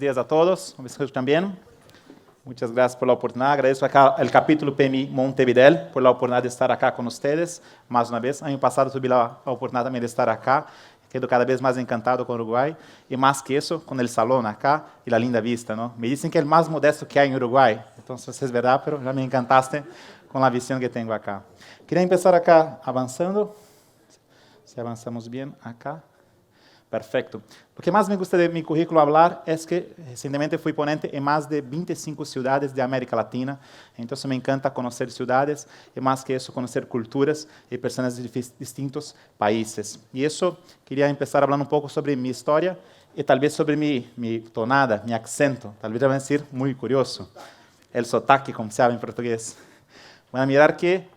días a todos. ¿Me escuchan bien? Muchas gracias por la oportunidad. Agradezco acá al capítulo PMI Montevideo por la oportunidad de estar acá con ustedes más una vez. Año pasado tuve la oportunidad también de estar acá. Quedo cada vez más encantado con Uruguay y más que eso, con el salón acá y la linda vista, ¿no? Me dicen que es el más modesto que hay en Uruguay. Entonces es verdad, pero ya me encantaste con la visión que tengo acá. Quería empezar acá avanzando. Si avanzamos bien acá. Perfecto. Lo que más me gusta de mi currículo hablar es que recientemente fui ponente en más de 25 ciudades de América Latina. Entonces me encanta conocer ciudades y más que eso conocer culturas y personas de distintos países. Y eso quería empezar hablando un poco sobre mi historia y tal vez sobre mi tonada, mi acento. Tal vez van a decir muy curioso. El sotaque, como se habla en portugués. Van a mirar que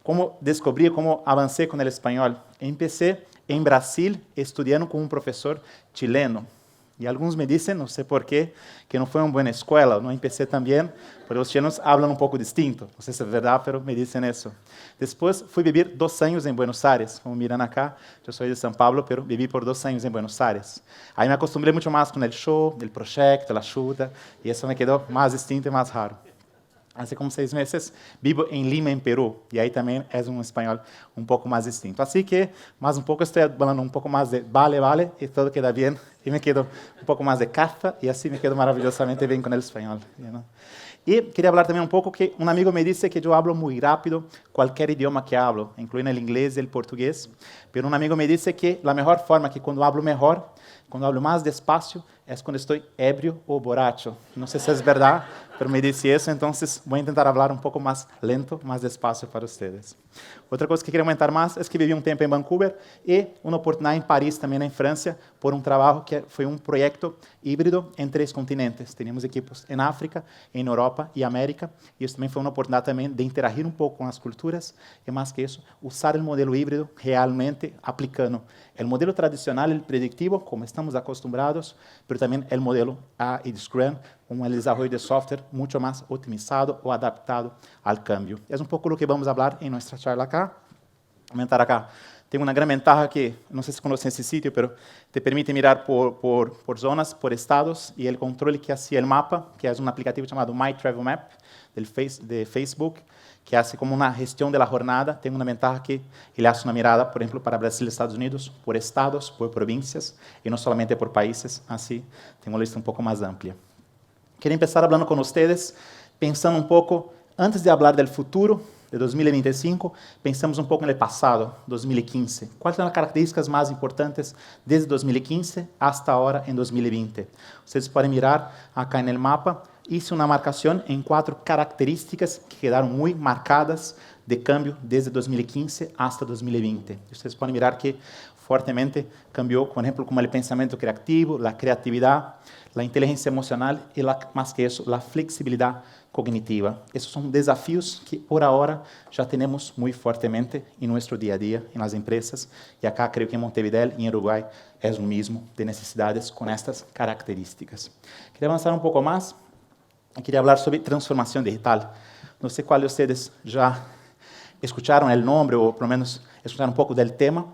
cómo descubrí, cómo avancé con el español. Empecé en Brasil estudiando con un profesor chileno. Y algunos me dicen, no sé por qué, que no fue una buena escuela. No empecé también, pero los chilenos hablan un poco distinto. No sé si es verdad, pero me dicen eso. Después fui vivir 2 años en Buenos Aires. Como miran acá, yo soy de São Paulo, pero viví por 2 años en Buenos Aires. Ahí me acostumbré mucho más con el show, el proyecto, la ayuda, y eso me quedó más distinto y más raro. Hace como 6 meses vivo en Lima, en Perú, y ahí también es un español un poco más distinto. Así que, más un poco, estoy hablando un poco más de vale, vale, y todo queda bien, y me quedo un poco más de carta, y así me quedo maravillosamente bien con el español. ¿No? Y quería hablar también un poco que un amigo me dice que yo hablo muy rápido cualquier idioma que hablo, incluyendo el inglés y el portugués, pero un amigo me dice que la mejor forma que cuando hablo mejor, cuando hablo más despacio, es cuando estoy ebrio o borracho. No sé si es verdad, pero me dice eso, entonces voy a intentar hablar un poco más lento, más despacio para ustedes. Otra cosa que quería comentar más es que viví un tiempo en Vancouver y una oportunidad en París, también en Francia, por un trabajo que fue un proyecto híbrido en 3 continentes. Teníamos equipos en África, en Europa y América, y eso también fue una oportunidad también de interagir un poco con las culturas y más que eso, usar el modelo híbrido realmente aplicando el modelo tradicional, el predictivo, como estamos acostumbrados, pero también el modelo A y Scrum, con el desarrollo de software mucho más optimizado o adaptado al cambio. Es un poco lo que vamos a hablar en nuestra charla acá. Comentar acá. Tengo una gran ventaja que, no sé si conocen ese sitio, pero te permite mirar por zonas, por estados, y el control que hacía el mapa, que es un aplicativo llamado My Travel Map, de Facebook, que hace como una gestión de la jornada. Tengo una ventaja que él hace una mirada, por ejemplo, para Brasil y Estados Unidos, por estados, por provincias, y no solamente por países. Así tengo una lista un poco más amplia. Quería empezar hablando con ustedes, pensando un poco, antes de hablar del futuro, de 2025, pensamos un poco en el pasado, 2015. ¿Cuáles son las características más importantes desde 2015 hasta ahora en 2020? Ustedes pueden mirar acá en el mapa. Hice una marcación en 4 características que quedaron muy marcadas de cambio desde 2015 hasta 2020. Ustedes pueden mirar que fuertemente cambió, por ejemplo, como el pensamiento creativo, la creatividad, la inteligencia emocional y, más que eso, la flexibilidad cognitiva. Esos son desafíos que por ahora ya tenemos muy fuertemente en nuestro día a día, en las empresas, y acá creo que en Montevideo y en Uruguay es lo mismo, de necesidades con estas características. Quería avanzar un poco más. Quería hablar sobre transformación digital. No sé cuál de ustedes ya escucharon el nombre o por lo menos escucharon un poco del tema.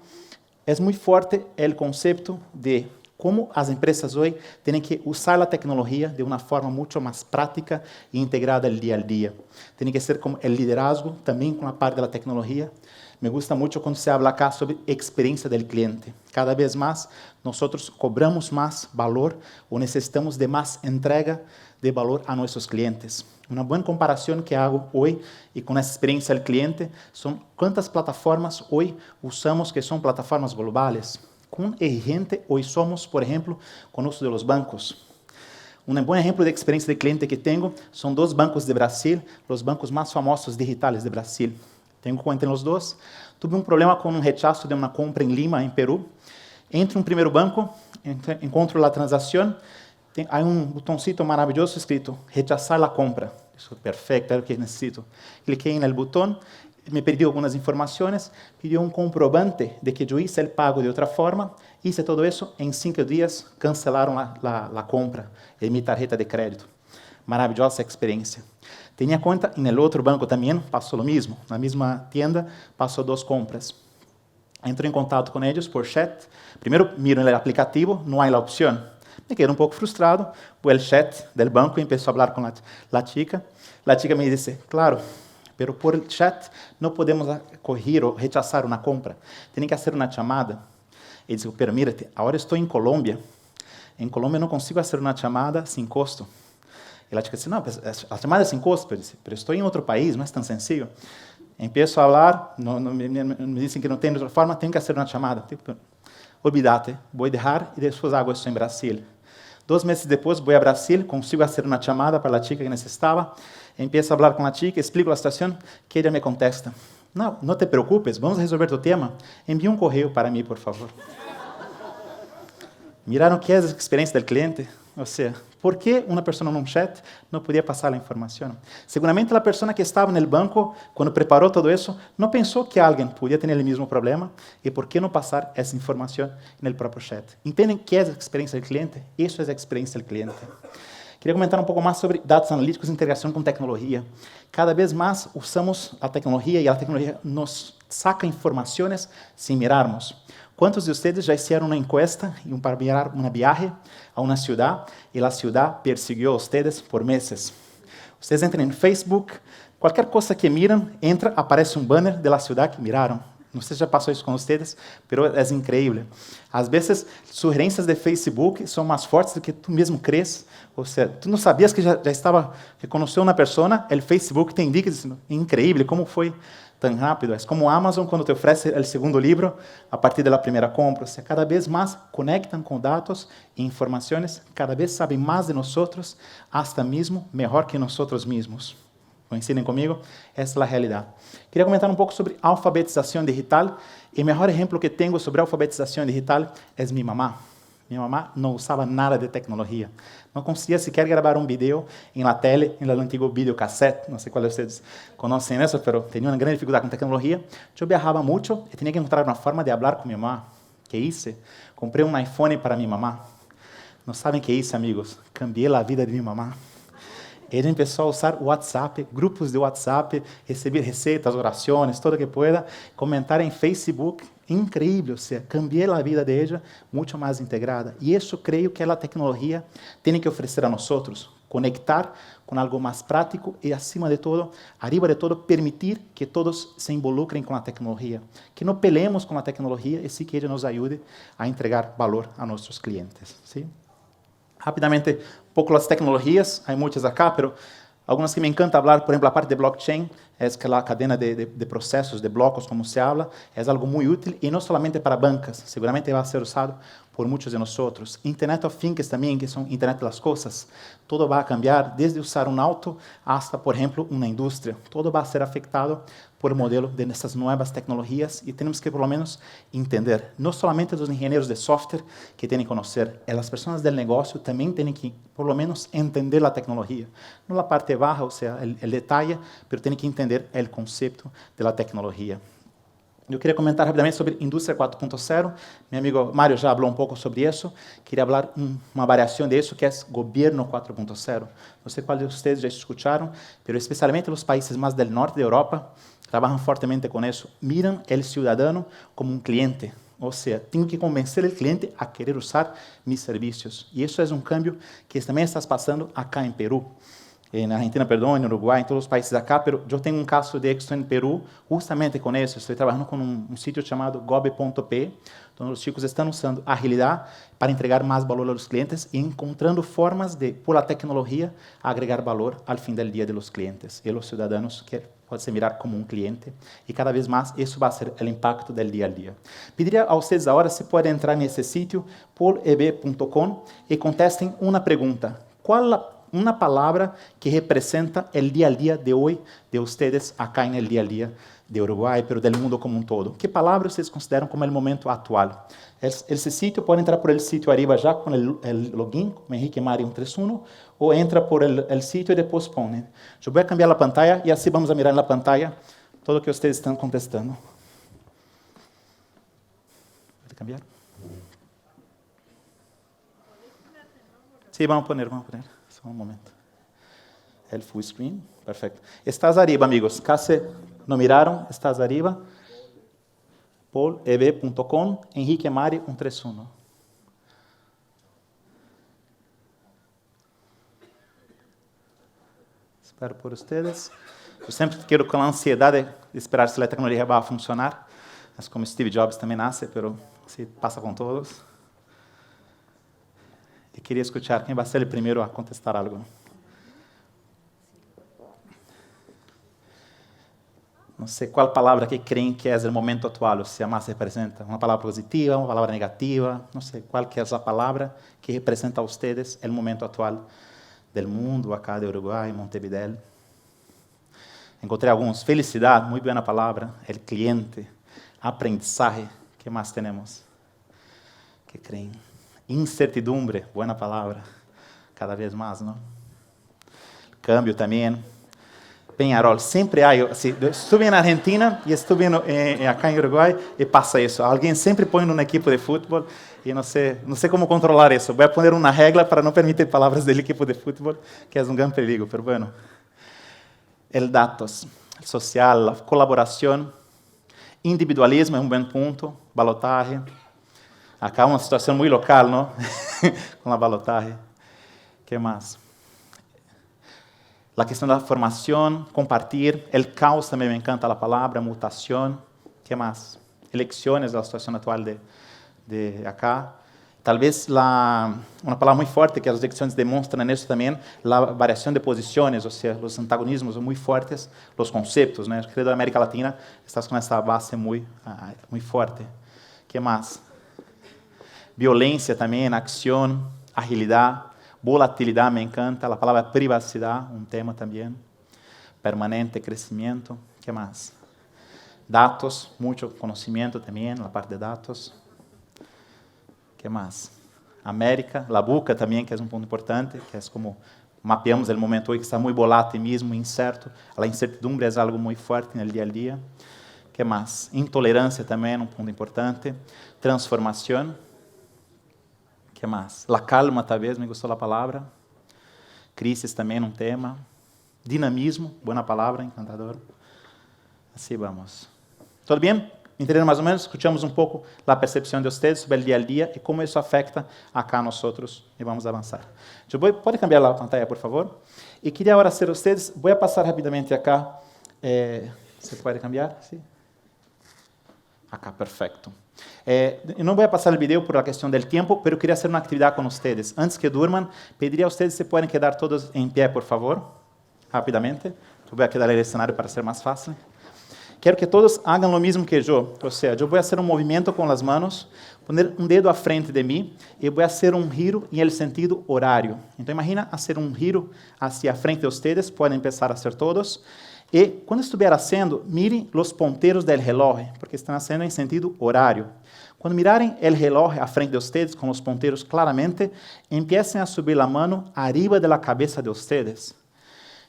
Es muy fuerte el concepto de cómo las empresas hoy tienen que usar la tecnología de una forma mucho más práctica e integrada al día. Tiene que ser como el liderazgo también con la parte de la tecnología. Me gusta mucho cuando se habla acá sobre experiencia del cliente. Cada vez más nosotros cobramos más valor o necesitamos de más entrega de valor a nuestros clientes. Una buena comparación que hago hoy y con esa experiencia del cliente son cuántas plataformas hoy usamos que son plataformas globales. ¿Cuán exigente hoy somos, por ejemplo, con el uso de los bancos? Un buen ejemplo de experiencia de cliente que tengo son 2 bancos de Brasil, los bancos más famosos digitales de Brasil. Tengo cuenta en los 2. Tuve un problema con un rechazo de una compra en Lima, en Perú. Entro en un primer banco, encuentro la transacción. Hay un botoncito maravilloso escrito, rechazar la compra. Eso es perfecto, es lo que necesito. Cliqué en el botón, me pidió algunas informaciones, pidió un comprobante de que yo hice el pago de otra forma, hice todo eso, en 5 días cancelaron la compra en mi tarjeta de crédito. Maravillosa experiencia. Tenía cuenta en el otro banco también, pasó lo mismo. En la misma tienda, pasó 2 compras. Entro en contacto con ellos por chat. Primero miro en el aplicativo, no hay la opción. Me quedé un poco frustrado, fui al chat del banco y empezó a hablar con la chica. La chica me dice, claro, pero por el chat no podemos acoger o rechazar una compra. Tienen que hacer una llamada. Y digo, pero mírate, ahora estoy en Colombia. En Colombia no consigo hacer una llamada sin costo. Y la chica dice, no, pues, la llamada es sin costo. Pero estoy en otro país, no es tan sencillo. Empiezo a hablar, me dicen que no tengo otra forma, tengo que hacer una llamada. Olvídate, voy a dejar y después hago eso en Brasil. 2 meses después voy a Brasil, consigo hacer una llamada para la chica que necesitaba, empiezo a hablar con la chica, explico la situación, que ella me contesta, no, no te preocupes, vamos a resolver tu tema, envía un correo para mí, por favor. Miraron qué es la experiencia del cliente. O sea, ¿por qué una persona en un chat no podía pasar la información? Seguramente la persona que estaba en el banco, cuando preparó todo eso, no pensó que alguien podía tener el mismo problema y por qué no pasar esa información en el propio chat. ¿Entienden qué es la experiencia del cliente? Eso es la experiencia del cliente. Queria comentar um pouco mais sobre dados analíticos e integração com tecnologia. Cada vez mais usamos a tecnologia e a tecnologia nos saca informações sem mirarmos. ¿Cuántos de ustedes ya hicieron una encuesta para mirar una viaje a una ciudad y la ciudad persiguió a ustedes por meses? Ustedes entran en Facebook, cualquier cosa que miran, entra, aparece un banner de la ciudad que miraron. No sé si já passou isso com vocês, pero é incrível. Às vezes, sugerências de Facebook são mais fortes do que tu mesmo crees. Ou seja, tu não sabias que já estava, que conheceu uma pessoa, o Facebook te indica, incrível, como foi tão rápido. É como a Amazon, quando te oferece o segundo livro, a partir da primeira compra. Ou seja, cada vez mais conectam com dados e informações, cada vez sabem mais de nós, hasta mesmo melhor que nós mesmos. Coincidem comigo? Essa é a realidade. Queria comentar um pouco sobre alfabetização digital. E o melhor exemplo que tenho sobre alfabetização digital é minha mamá. Minha mamá não usava nada de tecnologia. Não conseguia sequer gravar um vídeo em la tele, em la antigo videocassete. Não sei qual de vocês conhecem isso, mas tinha uma grande dificuldade com tecnologia. Eu viajava muito e tinha que encontrar uma forma de falar com minha mamá. Que hice? Comprei um iPhone para minha mamá. Não sabem o que hice, amigos? Cambiei a vida de minha mamá. Ele começou a usar o WhatsApp, grupos de WhatsApp, receber receitas, orações, tudo que pueda, comentar em Facebook, incrível, ou seja, cambiei a vida de ela, muito mais integrada. E isso creio que a tecnologia tem que oferecer a nós, conectar com algo mais prático e, acima de todo, arriba de todo, permitir que todos se involucrem com a tecnologia, que não peleemos com a tecnologia e sim que ela nos ajude a entregar valor a nossos clientes. ¿Sí? Rapidamente, um pouco das tecnologias, há muitas acá, mas algumas que me encanta falar, por exemplo, a parte de blockchain, é aquela cadena de processos, de blocos, como se habla, é algo muito útil, e não somente para bancas, seguramente vai ser usado por muitos de nós. Internet of Things também, que são Internet das Coisas, todo vai cambiar, desde usar um auto hasta, por exemplo, uma indústria. Todo vai ser afetado por o modelo dessas novas tecnologias e temos que, por lo menos, entender. Não somente os engenheiros de software que têm que conhecer, as pessoas do negócio também têm que, por lo menos, entender a tecnologia. Não a parte baixa, ou seja, o detalhe, mas têm que entender o conceito da tecnologia. Eu queria comentar rapidamente sobre Indústria 4.0. Meu amigo Mário já falou um pouco sobre isso. Queria falar uma variação disso, que é Governo 4.0. Não sei qual de vocês já escutaram, mas especialmente os países mais do norte da Europa trabalham fortemente com isso. Miram o cidadão como um cliente. Ou seja, tenho que convencer o cliente a querer usar meus serviços. E isso é um cambio que também está passando acá em Peru. Na Argentina, perdão, no Uruguai, em todos os países acá, mas eu tenho um caso de éxito em Peru, justamente com isso. Estou trabalhando com um sítio chamado gobe.p, onde os chicos estão usando agilidade para entregar mais valor aos clientes e encontrando formas de, por a tecnologia, agregar valor ao fim do dia dos clientes e os cidadãos que pode se mirar como um cliente, e cada vez mais isso vai ser o impacto do dia a dia. Pediria a vocês agora se podem entrar nesse sítio, poleb.com, e contestem uma pergunta. Qual uma palavra que representa o dia a dia de hoje de vocês acá no dia a dia de Uruguai, pero del mundo como um todo? Que palavra vocês consideram como o momento atual? Esse sítio pode entrar por el sítio arriba já com o login, como Henrique Mari 131, ou entra por el sítio e depois põe. Eu vou cambiar a pantalla e assim vamos a mirar na pantalla todo o que vocês estão contestando. Pode cambiar? Sim, vamos poner. Só um momento. El full screen, perfeito. Estás arriba, amigos. Caso não miraram, estás arriba. poleb.com, Henrique Mari 131. espero por vocês. Eu sempre quero com a ansiedade de esperar se a tecnologia vai funcionar. Mas como Steve Jobs também nasce, mas se passa com todos. E queria escutar quem vai ser o primeiro a contestar algo. Não sei qual palavra que creem que é o momento atual, ou se mais representa. Uma palavra positiva, uma palavra negativa. Não sei qual que é a palavra que representa a vocês o momento atual do mundo, acá de Uruguai, Montevideo. Encontrei alguns. Felicidade, muito boa palavra. El cliente. Aprendizaje. que mais temos? Que creem? Incertidumbre, boa palavra. Cada vez mais, não? Cambio também. Peñarol, sempre há. Estive na Argentina e estive acá em Uruguai e passa isso. Alguém sempre põe num equipo de futebol e não sei como controlar isso. Vou pôr uma regra para não permitir palavras do equipo de futebol, que é um grande perigo, mas bueno. El datos, el social, a colaboração, individualismo é um bom ponto, balotagem. Acá uma situação muito local, não? Com a balotagem. Que mais? A questão da formação, compartilhar, o caos também me encanta a palavra, mutação, que mais? Eleições, a situação atual de acá. Talvez uma palavra muito forte que as eleições demonstram nisso também, a variação de posições, ou seja, os antagonismos são muito fortes, os conceitos, né? Creio que a América Latina está com essa base muito forte. Que mais? Violência também, ação, agilidade. Volatilidade me encanta, a palavra privacidade, um tema também. Permanente crescimento, que mais? Dados, muito conhecimento também, a parte de dados. Que mais? América, a buca também, que é um ponto importante, que é como mapeamos o momento hoje que está muito volátil mesmo, incerto. A incertidumbre é algo muito forte no dia a dia. Que mais? Intolerância também, um ponto importante. Transformação. Que mais? La calma, talvez, me gostou a palavra. Crises também, um tema. Dinamismo, boa palavra, encantador. Assim vamos. Tudo bem? Entenderam mais ou menos? Escutamos um pouco a percepção de vocês sobre o dia a dia e como isso afeta acá nós outros. E vamos avançar. Pode cambiar a pantalla, por favor? E queria agora ser vocês. Vou passar rapidamente acá. Você pode cambiar? Sim. Acá, perfeito. Não vou passar o vídeo por a questão do tempo, mas queria fazer uma atividade com vocês. Antes que durmam, pediria a vocês se podem quedar todos em pé, por favor, rapidamente. Vou quedar no cenário para ser mais fácil. Quero que todos hagam o mesmo que eu, ou seja, eu vou fazer um movimento com as mãos, poner um dedo à frente de mim e vou fazer um giro em el sentido horário. Então, imagina fazer um giro hacia a frente de vocês, podem começar a ser todos. E, quando estiver fazendo, mirem os ponteiros do relógio, porque estão fazendo em sentido horário. Quando mirarem o relógio à frente de vocês, com os ponteiros claramente, empiecem a subir a mão arriba da cabeça de vocês.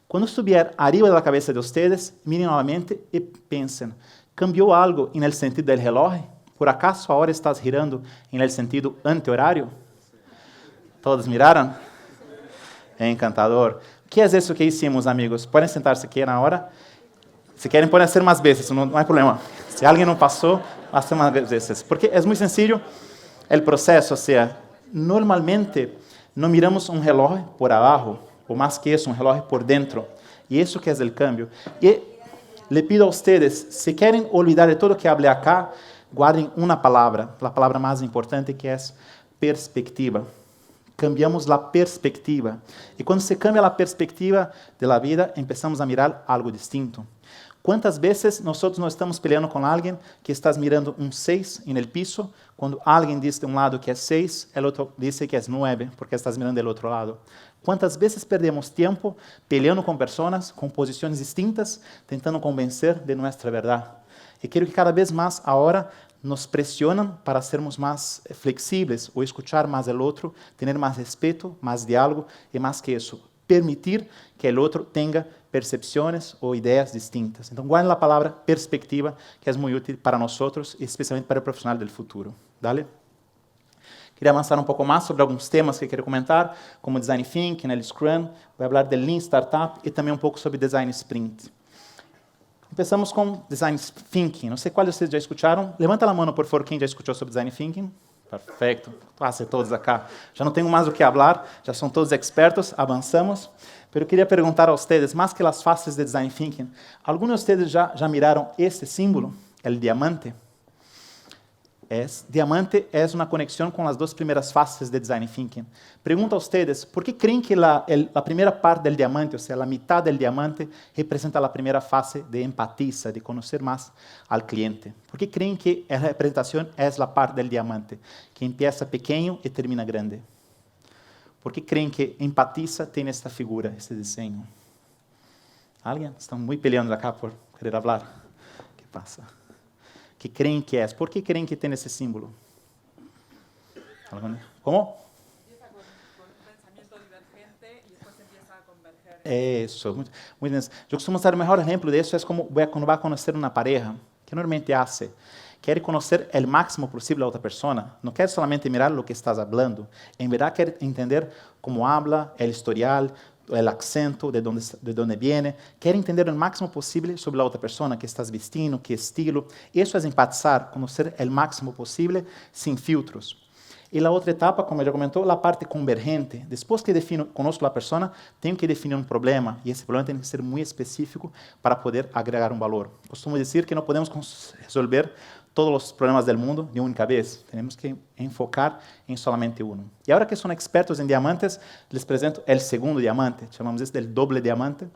Quando estiver arriba da cabeça de vocês, mirem novamente e pensem, cambiou algo no sentido do relógio? Por acaso a hora está girando no sentido anti-horário? Todos miraram? É encantador. O que é isso que hicimos, amigos? Podem sentar-se aqui na hora. Se querem, podem ser mais vezes, não há problema. Se alguém não passou, vai ser mais vezes. Porque é muito sencillo o processo, ou seja, normalmente não miramos um relógio por abaixo, ou mais que isso, um relógio por dentro. E isso que é o cambio. E le pido a vocês, se querem olvidar de tudo que falei acá, guardem uma palavra, a palavra mais importante que é perspectiva. Cambiamos a perspectiva. E quando se cambia a perspectiva da vida, começamos a mirar algo distinto. Quantas vezes nós não estamos peleando com alguém que está mirando um 6 no piso, quando alguém diz de um lado que é 6, o outro diz que é 9, porque estás mirando do outro lado. Quantas vezes perdemos tempo peleando com pessoas com posições distintas, tentando convencer de nossa verdade. E quero que cada vez mais agora nos pressionam para sermos mais flexíveis, ou escuchar mais o outro, ter mais respeito, mais diálogo e mais que isso, permitir que o outro tenha percepções ou ideias distintas. Então, guardem a palavra perspectiva, que é muito útil para nós, especialmente para o profissional do futuro. Dale? Queria avançar um pouco mais sobre alguns temas que quero comentar, como Design Thinking, el Scrum, vou falar de Lean Startup e também um pouco sobre Design Sprint. Começamos com Design Thinking. Não sei quais vocês já escutaram. Levanta a mão, por favor, quem já escutou sobre Design Thinking. Perfecto. Quase todos acá. Já não tenho mais o que falar, já são todos expertos, avançamos. Pero queria perguntar a vocês, mais que as faces de Design Thinking, alguns de vocês já miraram este símbolo, o diamante? Diamante é uma conexão com as duas primeiras faces de Design Thinking. Pergunto a vocês, por que creem que a primeira parte do diamante, ou seja, a metade do diamante, representa a primeira fase de empatiza, de conhecer mais ao cliente? Por que creem que a representação é a parte do diamante, que empieza pequeno e termina grande? Por que creem que empatiza tem esta figura, este desenho? Alguém? Estão muito peleando acá por querer falar. O que passa? Que creem que é? Por que creem que tem esse símbolo? Como? Isso, muito bem. Eu costumo usar o melhor exemplo disso é como quando vai conhecer uma pareja, que normalmente hace. Quer conhecer o máximo possível a outra pessoa, não quer somente mirar o que estás falando, em verdade quer entender como habla, o historial, o acento, de onde viene, quer entender o máximo possível sobre a outra pessoa, que estás vestindo, que estilo. Isso é empatizar, conhecer o máximo possível, sem filtros. E a outra etapa, como já comentou, a parte convergente. Depois que conozco a pessoa, tenho que definir um problema, e esse problema tem que ser muito específico para poder agregar um valor. Costumo dizer que não podemos resolver todos os problemas do mundo de uma única vez. Temos que enfocar em somente um. E agora que são expertos em diamantes, les apresento o segundo diamante. Chamamos isso de doble diamante,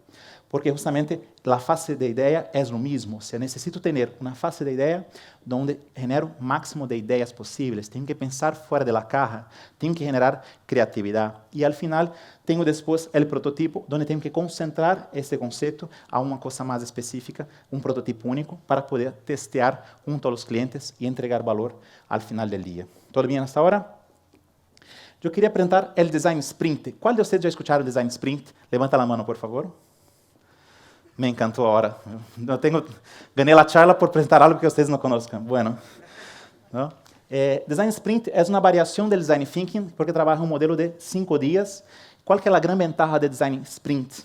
porque justamente a fase de ideia é o mesmo. Se necessito ter uma fase de ideia onde genero o máximo de ideias possíveis, tenho que pensar fora da caja, tenho que generar criatividade. E ao final, tenho depois o prototipo, onde tenho que concentrar esse conceito a uma coisa mais específica, um prototipo único, para poder testear junto aos clientes e entregar valor ao final do dia. Tudo bem hasta agora? Eu queria apresentar o Design Sprint. Qual de vocês já escutaram o Design Sprint? Levanta a mão, por favor. Me encantou ahora. Gané a charla por apresentar algo que vocês não conozcam. Bueno. ¿No? Design Sprint é uma variação do Design Thinking porque trabalha um modelo de 5 dias. Qual que é a grande ventaja de Design Sprint?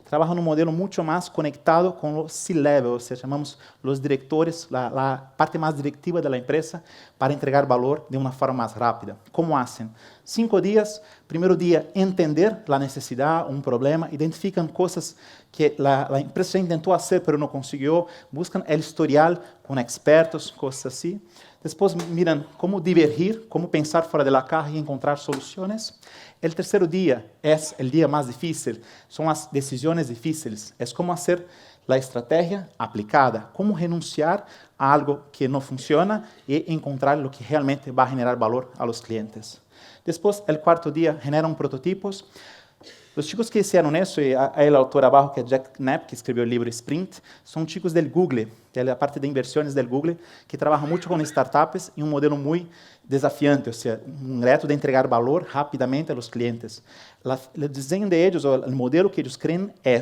Trabalha num modelo muito mais conectado com o C-Level, ou seja, chamamos os diretores, a parte mais diretiva da empresa, para entregar valor de uma forma mais rápida. Como fazem? 5 dias. Primeiro dia, entender a necessidade, um problema, identificam coisas que a empresa já tentou fazer, mas não conseguiu, buscam o historial com expertos, coisas assim. Depois miram como divergir, como pensar fora da caja e encontrar soluções. O terceiro dia é o dia mais difícil, são as decisões difíceis, é como fazer a estratégia aplicada, como renunciar a algo que não funciona e encontrar o que realmente vai generar valor a los clientes. Depois, o quarto dia, generam prototipos. Os chicos que fizeram isso, e aí o autor abaixo, que é Jack Knapp, que escreveu o livro Sprint, são chicos do Google, da parte de inversões do Google, que trabalham muito com startups e um modelo muito desafiante, ou seja, um reto de entregar valor rapidamente aos clientes. O desenho de eles, o modelo que eles creem é: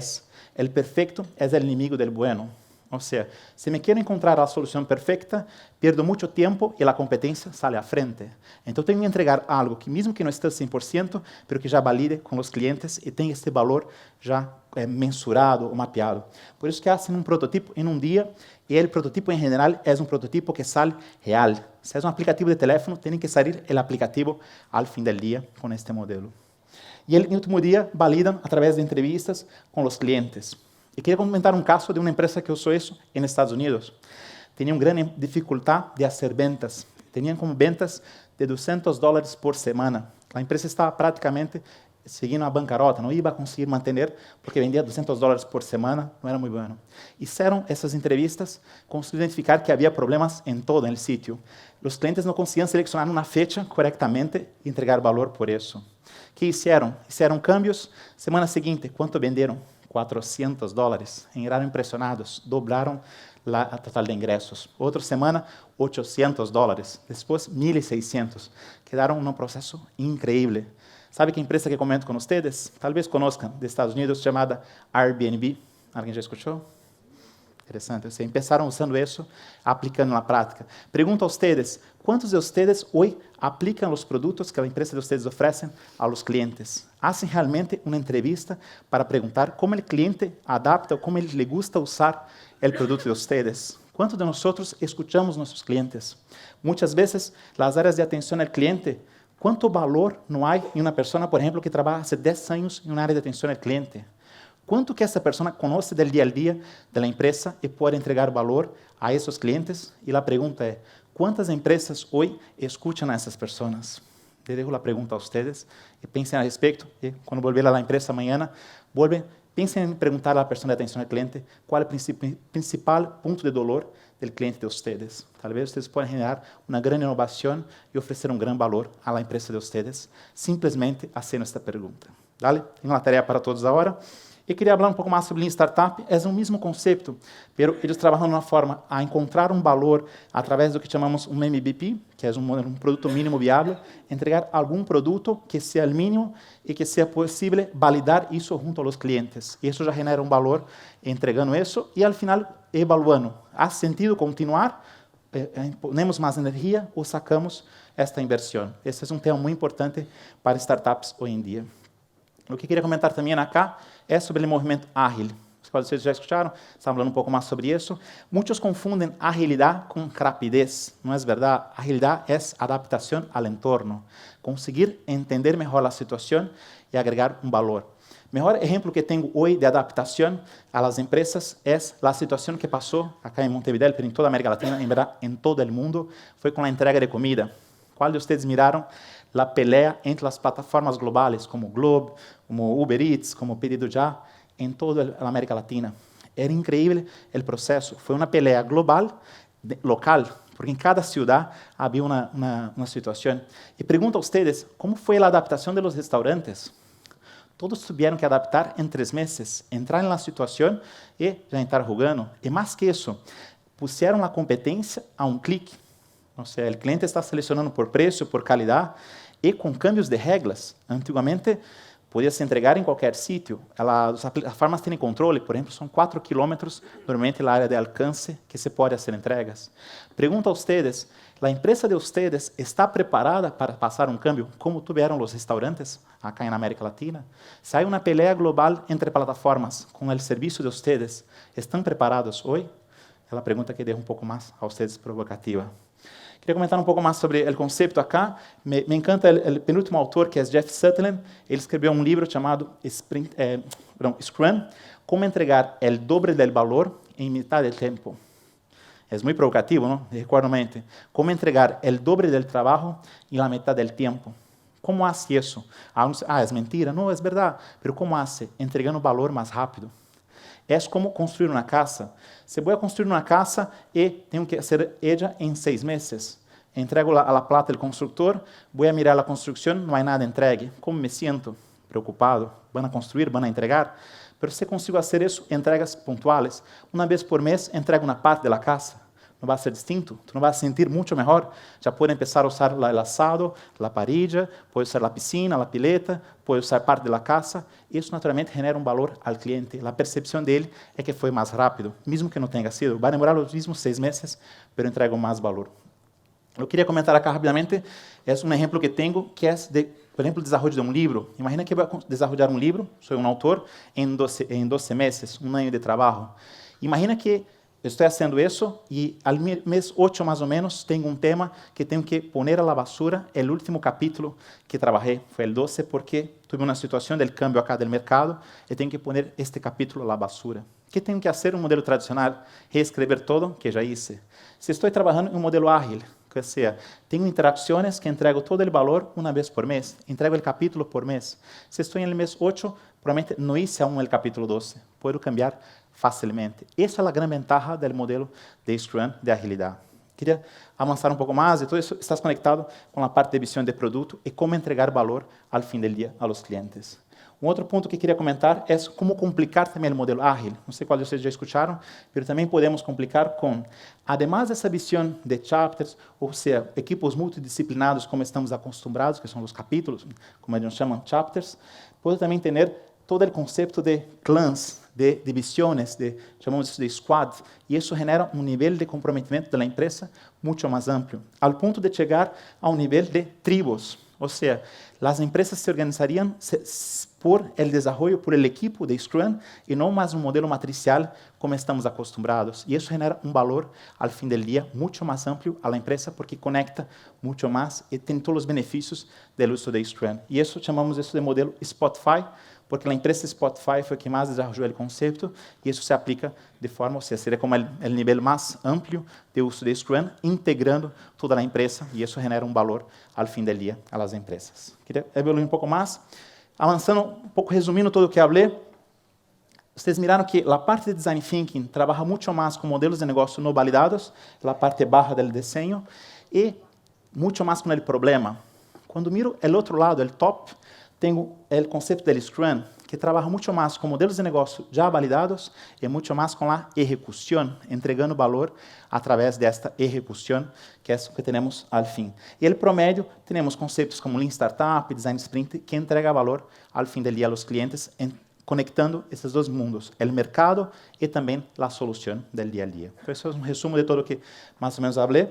o perfeito é o inimigo del bueno. Ou seja, se me quero encontrar a solução perfeita, perdo muito tempo e a competência sai à frente. Então, tenho que entregar algo que, mesmo que não esteja 100%, mas que já valide com os clientes e tenha este valor já mensurado ou mapeado. Por isso que fazem um prototipo em um dia, e o prototipo, em geral, é um prototipo que sai real. Se é um aplicativo de telefone, tem que sair o aplicativo ao fim do dia com este modelo. E no último dia, validam através de entrevistas com os clientes. E queria comentar um caso de uma empresa que usou isso nos Estados Unidos. Tinham grande dificuldade de fazer ventas. Tinham como ventas de $200 por semana. A empresa estava praticamente seguindo a bancarrota, não ia conseguir manter, porque vendia $200 por semana, não era muito bom. Fizeram essas entrevistas, conseguiram identificar que havia problemas em todo o sítio. Os clientes não conseguiam selecionar uma fecha corretamente e entregar valor por isso. O que fizeram? Fizeram cambios. Semana seguinte, quanto venderam? $400. Entraram impressionados, dobraram a total de ingressos. Outra semana, $800. Depois, $1.600. Quedaram num processo incrível. Sabe que empresa que comento com vocês? Talvez conozcam, dos Estados Unidos, chamada Airbnb. Alguém já escutou? Interessante. Vocês começaram usando isso, aplicando na prática. Pergunto a vocês, quantos de vocês hoje aplicam os produtos que a empresa de vocês oferecem aos clientes? Hacen realmente uma entrevista para perguntar como o cliente adapta ou como ele le gusta usar o produto de vocês? ¿Cuántos de nosotros escuchamos nuestros clientes? Muchas veces las áreas de atención al cliente, ¿cuánto valor no hay en una persona, por ejemplo, que trabaja hace 10 años en un área de atención al cliente? ¿Cuánto que esa persona conoce del día al día de la empresa y puede entregar valor a esos clientes? Y la pregunta es, ¿cuántas empresas hoy escuchan a esas personas? Le dejo la pregunta a ustedes y piensen al respecto. Y cuando volver a la empresa mañana, piensen en preguntar a la persona de atención al cliente cuál es el principal punto de dolor del cliente de ustedes. Tal vez ustedes puedan generar una gran innovación y ofrecer un gran valor a la empresa de ustedes, simplesmente haciendo esta pregunta. ¿Vale? Tengo una tarea para todos ahora. E queria falar pouco mais sobre Lean Startup. É o mesmo conceito, mas eles trabalham de uma forma a encontrar um valor através do que chamamos um MVP, que é um produto mínimo viável, entregar algum produto que seja o mínimo e que seja possível validar isso junto aos clientes. E isso já genera um valor entregando isso e, ao final, evaluando. Há sentido continuar? Ponemos mais energia ou sacamos esta inversão? Esse é um tema muito importante para startups hoje em dia. O que queria comentar também acá é sobre o movimento ágil. Vocês já escutaram? Estamos falando um pouco mais sobre isso. Muitos confundem agilidade com rapidez. Não é verdade? Agilidade é adaptação ao entorno. Conseguir entender melhor a situação e agregar um valor. O melhor exemplo que tenho hoje de adaptação às empresas é a situação que passou acá em Montevideo, pero em toda a América Latina, em verdade, em todo o mundo, foi com a entrega de comida. Qual de vocês miraram a pelea entre as plataformas globais, como Globo, como Uber Eats, como Pedido Já, em toda a América Latina? Era incrível o processo. Foi uma pelea global, local, porque em cada cidade havia uma situação. E pergunto a vocês, como foi a adaptação dos restaurantes? Todos tiveram que adaptar em 3 meses, entrar na situação e já estar jogando. E mais que isso, puseram a competência a um clique. Ou seja, o cliente está selecionando por preço, por qualidade, e com cambios de regras. Antigamente, podia se entregar em qualquer sítio. As plataformas têm controle, por exemplo, são 4 quilômetros, normalmente a área de alcance que se pode fazer entregas. Pergunto a vocês, a empresa de vocês está preparada para passar um câmbio como tiveram os restaurantes acá na América Latina? Se há uma pelea global entre plataformas com o serviço de vocês, estão preparados hoje? É a pergunta que deixo um pouco mais a vocês provocativa. Queria comentar um pouco mais sobre o conceito acá. Me encanta o penúltimo autor, que é Jeff Sutherland. Ele escreveu um livro chamado Scrum, Como entregar o doble del valor em metade do tempo. É muito provocativo, não? Recuerdo-mente. Como entregar o doble del trabalho em la metade del tempo. Como hace isso? É mentira? Não, é verdade. Mas como hace? Entregando valor mais rápido. É como construir uma casa. Se vou construir uma casa e tenho que fazer ela em 6 meses. Entrego a plata do construtor, vou mirar a construção, não há nada entregue. Como me sinto? Preocupado. Vão construir, vão entregar? Mas se consigo fazer isso, entregas pontuais. Uma vez por mês, entrego uma parte da casa. Não vai ser distinto? Tu não vai sentir muito melhor? Já pode começar a usar o asado, a parrilla, pode usar a piscina, a pileta, pode usar parte da casa. Isso, naturalmente, genera um valor ao cliente. A percepção dele é que foi mais rápido, mesmo que não tenha sido. Vai demorar os mesmos 6 meses, mas entrega mais valor. Eu queria comentar aqui rapidamente, é um exemplo que tenho, que é, por exemplo, o desenvolvimento de um livro. Imagina que eu vou desenvolver um livro, sou um autor, em 12 meses, um ano de trabalho. Imagina que estou fazendo isso e, ao mês 8, mais ou menos, tenho um tema que tenho que poner a la basura. O último capítulo que trabalhei foi o 12, porque tive uma situação de câmbio acá do mercado e tenho que poner este capítulo a la basura. O que tenho que fazer? Um modelo tradicional, reescrever todo, que já hice. Se estou trabalhando em um modelo ágil, que seja, tenho interações que entrego todo o valor uma vez por mês, entrego o capítulo por mês. Se estou no mês 8, provavelmente não hice aún o capítulo 12. Posso cambiar facilmente. Essa é a grande ventaja do modelo de Scrum de agilidade. Queria avançar um pouco mais, e todo isso está conectado com a parte de visão de produto e como entregar valor ao fim do dia aos clientes. Um outro ponto que queria comentar é como complicar também o modelo ágil. Não sei qual de vocês já escutaram, mas também podemos complicar com, además dessa visão de chapters, ou seja, equipos multidisciplinados, como estamos acostumados, que são os capítulos, como eles chamam chapters, pode também ter todo o conceito de clans, de divisiones, chamamos isso de squad, e isso genera um nível de comprometimento da empresa muito mais amplo, ao ponto de chegar a um nível de tribos. O sea, las empresas se organizarían por el desarrollo, por el equipo de Scrum y no más un modelo matricial como estamos acostumbrados. Y eso genera un valor al fin del día mucho más amplio a la empresa porque conecta mucho más y tiene todos los beneficios del uso de Scrum. Y eso llamamos eso de modelo Spotify, porque la empresa Spotify fue quien más desarrolló el concepto y eso se aplica de forma, o sea, sería como el nivel más amplio de uso de Scrum, integrando toda la empresa y eso genera un valor al fin del día a las empresas. Quería evoluir un poco más. Avanzando un poco, resumindo todo o que hablé, ustedes miraram que a parte de Design Thinking trabalha muito mais com modelos de negócio não validados, a parte barra do desenho, e muito mais com o problema. Quando miro o outro lado, o top, tenho o conceito do Scrum, que trabalha muito mais com modelos de negócio já validados e muito mais com a execução, entregando valor através desta execução, que é o que temos ao fim. E o promédio, temos conceitos como Lean Startup, Design Sprint, que entrega valor ao fim do dia aos clientes, conectando esses dois mundos, o mercado e também a solução do dia a dia. Então, isso é um resumo de tudo o que mais ou menos falei.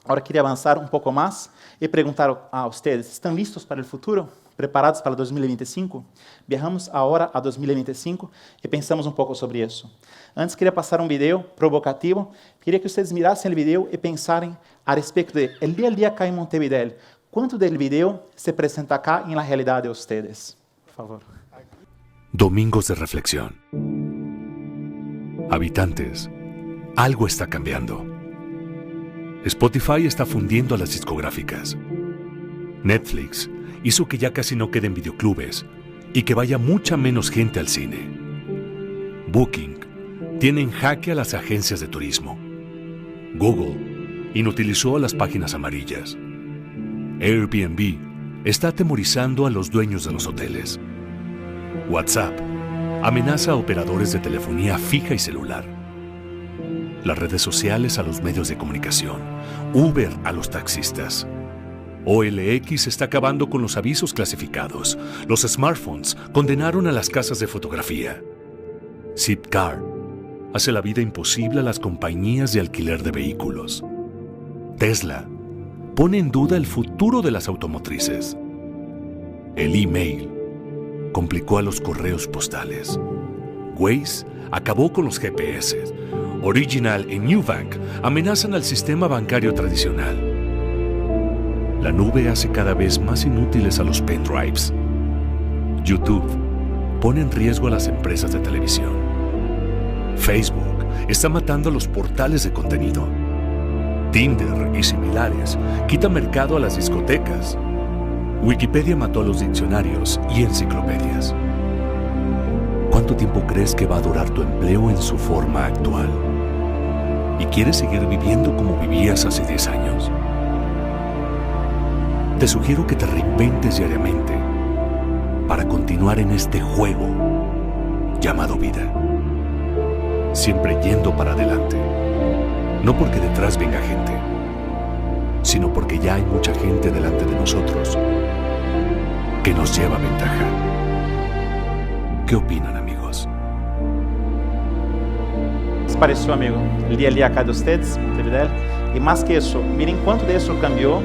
Agora, queria avançar um pouco mais e perguntar a vocês, estão listos para o futuro? Preparados para 2025? Viajamos agora a 2025 e pensamos um pouco sobre isso. Antes, queria passar um vídeo provocativo. Queria que vocês mirassem o vídeo e pensarem a respeito de el dia a dia cá em Montevideo. Quanto do vídeo se apresenta cá na realidade de vocês? Por favor. Domingos de reflexión. Habitantes, algo está cambiando. Spotify está fundiendo a las discográficas. Netflix hizo que ya casi no queden videoclubes y que vaya mucha menos gente al cine. Booking tiene en jaque a las agencias de turismo. Google inutilizó a las páginas amarillas. Airbnb está atemorizando a los dueños de los hoteles. WhatsApp amenaza a operadores de telefonía fija y celular. Las redes sociales a los medios de comunicación. Uber a los taxistas. OLX está acabando con los avisos clasificados. Los smartphones condenaron a las casas de fotografía. Zipcar hace la vida imposible a las compañías de alquiler de vehículos. Tesla pone en duda el futuro de las automotrices. El email complicó a los correos postales. Waze acabó con los GPS. Original y Nubank amenazan al sistema bancario tradicional. La nube hace cada vez más inútiles a los pendrives. YouTube pone en riesgo a las empresas de televisión. Facebook está matando a los portales de contenido. Tinder y similares quitan mercado a las discotecas. Wikipedia mató a los diccionarios y enciclopedias. ¿Cuánto tiempo crees que va a durar tu empleo en su forma actual? ¿Y quieres seguir viviendo como vivías hace 10 años? Te sugiero que te reinventes diariamente para continuar en este juego llamado vida. Siempre yendo para adelante. No porque detrás venga gente, sino porque ya hay mucha gente delante de nosotros que nos lleva ventaja. ¿Qué opinan, amigos? ¿Les pareció, amigo? El día a día acá de ustedes, Montevideo. Y más que eso, miren cuánto de eso cambió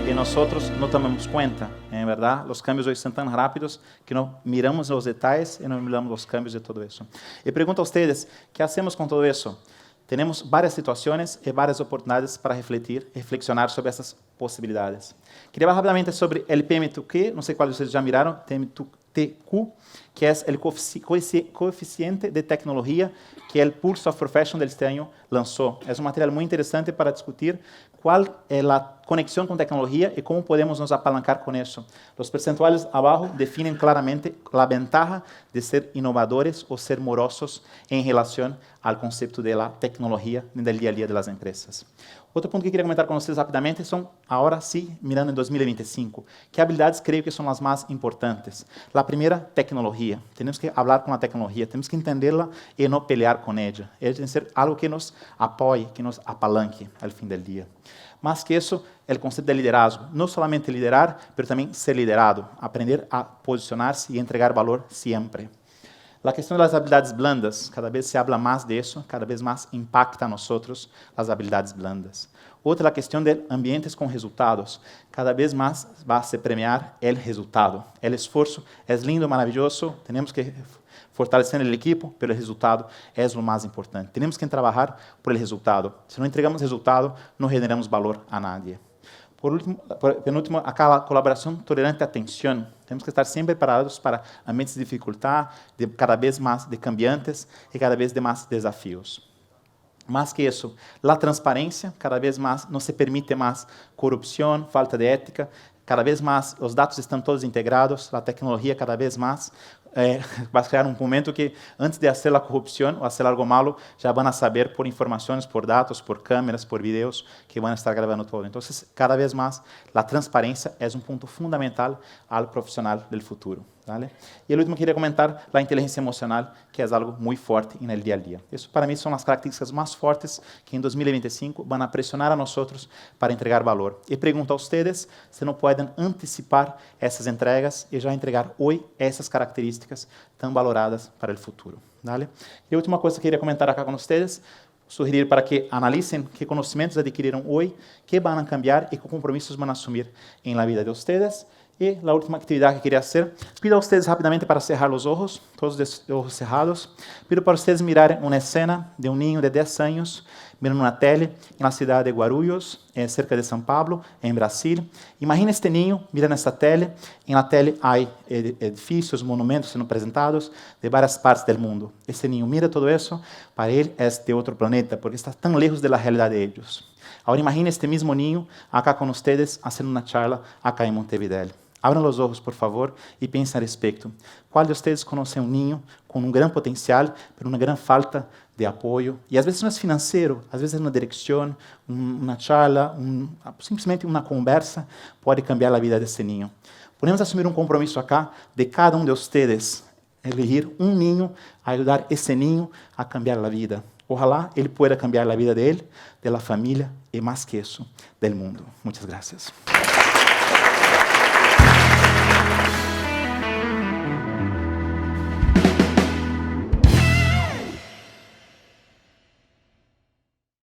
y nosotros no tomamos cuenta, ¿verdad? Los cambios hoy son tan rápidos que no miramos los detalles y no miramos los cambios de todo eso. Y pregunto a ustedes, ¿qué hacemos con todo eso? Tenemos varias situaciones y varias oportunidades para reflexionar sobre essas possibilidades. Queria falar rapidamente sobre el PM2Q, não sei quais vocês já miraram, PM2TQ, que é o coeficiente de tecnologia que o Pulse Software Fashion deste ano lançou. É um material muito interessante para discutir qual é a conexão com tecnologia e como podemos nos apalancar com isso. Os percentuais abaixo definem claramente a ventaja de ser inovadores ou ser morosos em relação ao conceito de la tecnologia no dia a dia das empresas. Outro ponto que queria comentar com vocês rapidamente são, agora sim, mirando em 2025, que habilidades creio que são as mais importantes. A primeira, tecnologia. Temos que falar com a tecnologia, temos que entendê-la e não pelear com ela. Ela tem que ser algo que nos apoie, que nos apalanque ao fim do dia. Mais que isso, o conceito de liderazgo. Não somente liderar, mas também ser liderado. Aprender a posicionar-se e entregar valor sempre. A questão das habilidades blandas, cada vez se habla mais disso, cada vez mais impacta a nós as habilidades blandas. Outra, a questão de ambientes com resultados. Cada vez mais vai se premiar o resultado. O esforço é lindo, maravilhoso, temos que fortalecer o equipo, mas o resultado é o mais importante. Temos que trabalhar por el resultado. Se não entregamos resultado, não generamos valor a nadie. Penúltimo, a colaboração tolerante à tensão. Temos que estar sempre preparados para ambientes de dificuldade, cada vez mais de cambiantes e cada vez de mais desafios. Mais que isso, a transparência, cada vez mais não se permite mais corrupção, falta de ética, cada vez mais os dados estão todos integrados, a tecnologia cada vez mais vai criar um momento que, antes de fazer a corrupção ou fazer algo malo, já vão saber por informações, por dados, por câmeras, por vídeos, que vão estar gravando todo. Então, cada vez mais, a transparência é um ponto fundamental ao profissional do futuro. ¿Vale? E o último, queria comentar a inteligência emocional, que é algo muito forte no dia a dia. Isso, para mim, são as características mais fortes que em 2025 vão pressionar a nós para entregar valor. E pergunto a vocês se não podem antecipar essas entregas e já entregar hoje essas características tão valoradas para o futuro. ¿Vale? E a última coisa que queria comentar aqui com vocês, sugerir para que analisem que conhecimentos adquiriram hoje, que vão cambiar e que compromissos vão assumir na vida de vocês. E a última atividade que queria fazer, pido a vocês rapidamente para cerrar os olhos, todos os olhos cerrados. Pido para vocês mirarem uma cena de um ninho de 10 anos, mirando uma tele na cidade de Guarulhos, cerca de São Paulo, em Brasil. Imagine este ninho, mirando esta tele. Na tele há edifícios, monumentos sendo apresentados de várias partes do mundo. Este ninho mira todo isso, para ele é de outro planeta, porque está tão lejos da realidade de eles. Agora imagine este mesmo ninho acá com vocês, fazendo uma charla acá em Montevideo. Abram os olhos, por favor, e pensem a respeito. Qual de vocês conhece um ninho com um grande potencial, mas uma grande falta de apoio? E às vezes não é financeiro, às vezes é uma direção, uma charla, simplesmente uma conversa pode cambiar a vida desse ninho. Podemos assumir um compromisso acá de cada um de vocês, elegir um ninho, ajudar esse ninho a cambiar a vida. Ojalá ele pueda cambiar a vida dele, da família e mais que isso, do mundo. Muitas gracias.